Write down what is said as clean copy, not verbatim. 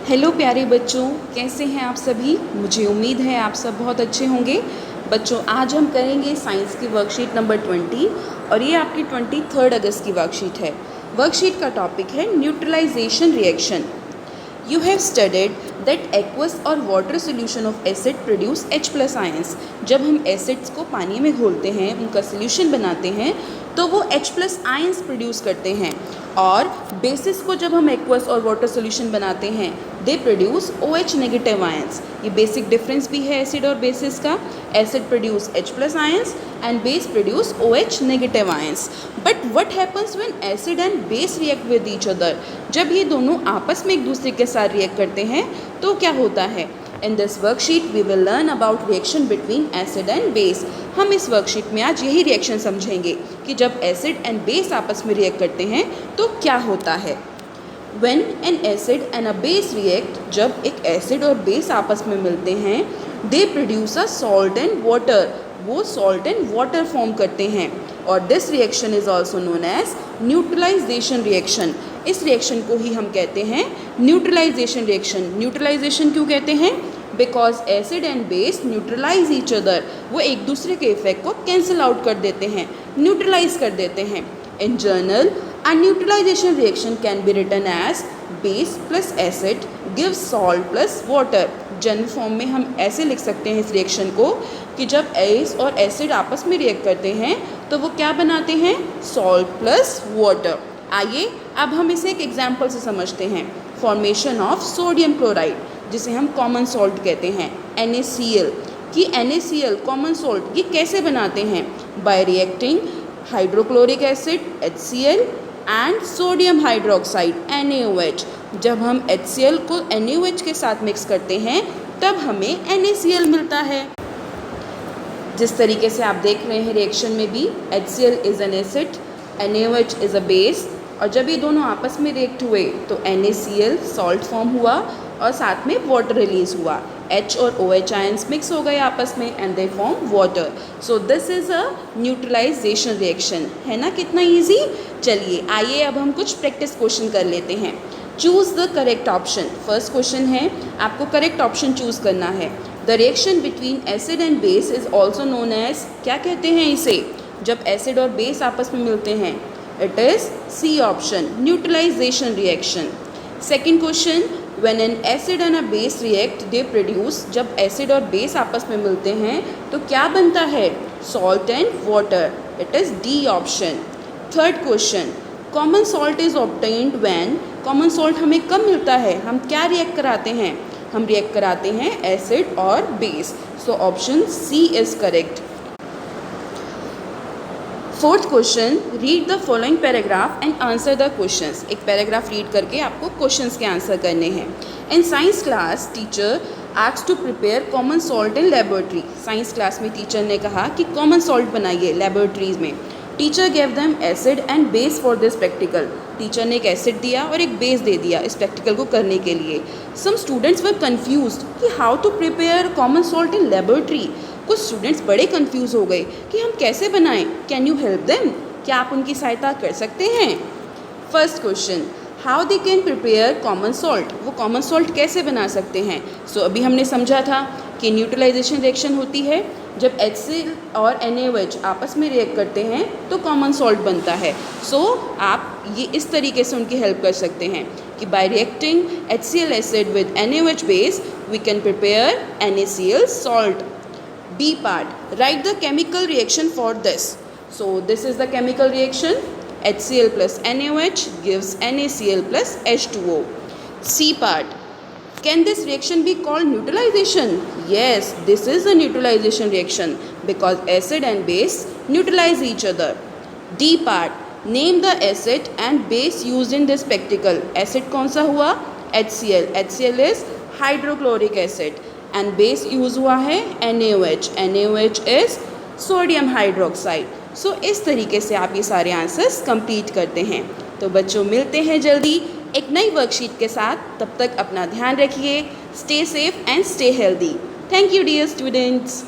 Hello प्यारे बच्चों, कैसे हैं आप सभी। मुझे उम्मीद है आप सब बहुत अच्छे होंगे। बच्चों, आज हम करेंगे साइंस की वर्कशीट नंबर 20 और ये आपकी 23 अगस्त की वर्कशीट है। वर्कशीट का टॉपिक है neutralization reaction. You have studied that aqueous और water solution of acid produce H+ ions. जब हम एसिड्स को पानी में घोलते हैं, उनका सोल्यूशन बनाते हैं, तो वो H+ आयंस प्रोड्यूस करते हैं। और बेसिस को जब हम एक्वस और वाटर सोल्यूशन बनाते हैं, they produce OH negative ions. ये बेसिक डिफरेंस भी है एसिड और बेसिस का। Acid produce H+ ions and base produce OH negative ions. But what happens when acid and base react with each other? जब ये दोनों आपस में एक दूसरे के साथ रिएक्ट करते हैं तो क्या होता है? In this worksheet we will learn about reaction between acid and base. हम इस वर्कशीट में आज यही रिएक्शन समझेंगे कि जब एसिड एंड बेस आपस में रिएक्ट करते हैं तो क्या होता है। When an acid and a base react, जब एक एसिड और बेस आपस में मिलते हैं, they produce a salt and water. वो सॉल्ट एंड वाटर फॉर्म करते हैं और this reaction is also known as neutralization reaction. इस रिएक्शन को ही हम कहते हैं न्यूट्रलाइजेशन रिएक्शन। न्यूट्रलाइजेशन क्यों कहते हैं? Because acid and base neutralize each other. वो एक दूसरे के इफेक्ट को कैंसिल आउट कर देते हैं, न्यूट्रलाइज कर देते हैं। इन journal a neutralization reaction can be written as base plus acid gives salt plus water. General form में हम ऐसे लिख सकते हैं इस रिएक्शन को कि जब बेस और एसिड आपस में रिएक्ट करते हैं तो वो क्या बनाते हैं? Salt plus water. आइए अब हम इसे एक एग्जाम्पल से समझते हैं। फॉर्मेशन ऑफ सोडियम क्लोराइड, जिसे हम कॉमन सॉल्ट कहते हैं, NaCl कि NaCl कॉमन सॉल्ट ये कैसे बनाते हैं? Bye reacting hydrochloric acid HCl and sodium hydroxide NaOH। जब हम HCl को NaOH के साथ मिक्स करते हैं तब हमें NaCl मिलता है। जिस तरीके से आप देख रहे हैं रिएक्शन में भी, HCl is an acid, NaOH is a base, और जब ये दोनों आपस में रिएक्ट हुए तो NaCl सॉल्ट फॉर्म हुआ और साथ में वाटर रिलीज हुआ। H और OH आयंस मिक्स हो गए आपस में and they form water. So this is a neutralization reaction. है ना कितना ईजी। चलिए आइए अब हम कुछ प्रैक्टिस क्वेश्चन कर लेते हैं। Choose the correct option. First question है, आपको करेक्ट ऑप्शन चूज़ करना है। The reaction between acid and base is also known as, क्या कहते हैं इसे जब एसिड और बेस आपस में मिलते हैं? It is C option, neutralization reaction. Second question, when an acid and a base react they produce, जब एसिड और बेस आपस में मिलते हैं तो क्या बनता है? Salt and water. It is D option. Third question, common salt is obtained when, common salt हमें कब मिलता है? हम क्या रिएक्ट कराते हैं? हम रिएक्ट कराते हैं एसिड और base. So option C is correct. Fourth question, read the following paragraph and answer the questions. एक पैराग्राफ रीड करके आपको क्वेश्चंस के आंसर करने हैं। In science class teacher asked to prepare common salt in laboratory. Science class में teacher ने कहा कि कॉमन सॉल्ट बनाइए लेबोरेटरीज में। Teacher gave them acid and base for this practical. Teacher ने एक एसिड दिया और एक बेस दे दिया इस प्रैक्टिकल को करने के लिए। सम स्टूडेंट्स वर कन्फ्यूज्ड कि how to prepare common salt in laboratory. कुछ स्टूडेंट्स बड़े कंफ्यूज हो गए कि हम कैसे बनाएं। Can you help them? क्या आप उनकी सहायता कर सकते हैं? First question, how they can prepare common salt. वो कॉमन सॉल्ट कैसे बना सकते हैं? सो अभी हमने समझा था कि न्यूट्रलाइजेशन रिएक्शन होती है जब HCl और NaOH आपस में रिएक्ट करते हैं तो कॉमन सॉल्ट बनता है। सो आप ये इस तरीके से उनकी हेल्प कर सकते हैं कि by reacting HCl acid with NaOH base we can prepare NaCl salt. B part, write the chemical reaction for this. So this is the chemical reaction. HCl plus NaOH gives NaCl plus H2O. C part, can this reaction be called neutralization? Yes, this is a neutralization reaction because acid and base neutralize each other. D part, name the acid and base used in this practical. Acid कौन सा हुआ? HCl. HCl is hydrochloric acid. And base use हुआ है NaOH। NaOH is sodium hydroxide. So इस तरीके से आप ये सारे आंसर्स कंप्लीट करते हैं। तो बच्चों मिलते हैं जल्दी एक नई वर्कशीट के साथ। तब तक अपना ध्यान रखिए। Stay safe and stay healthy. Thank you dear students.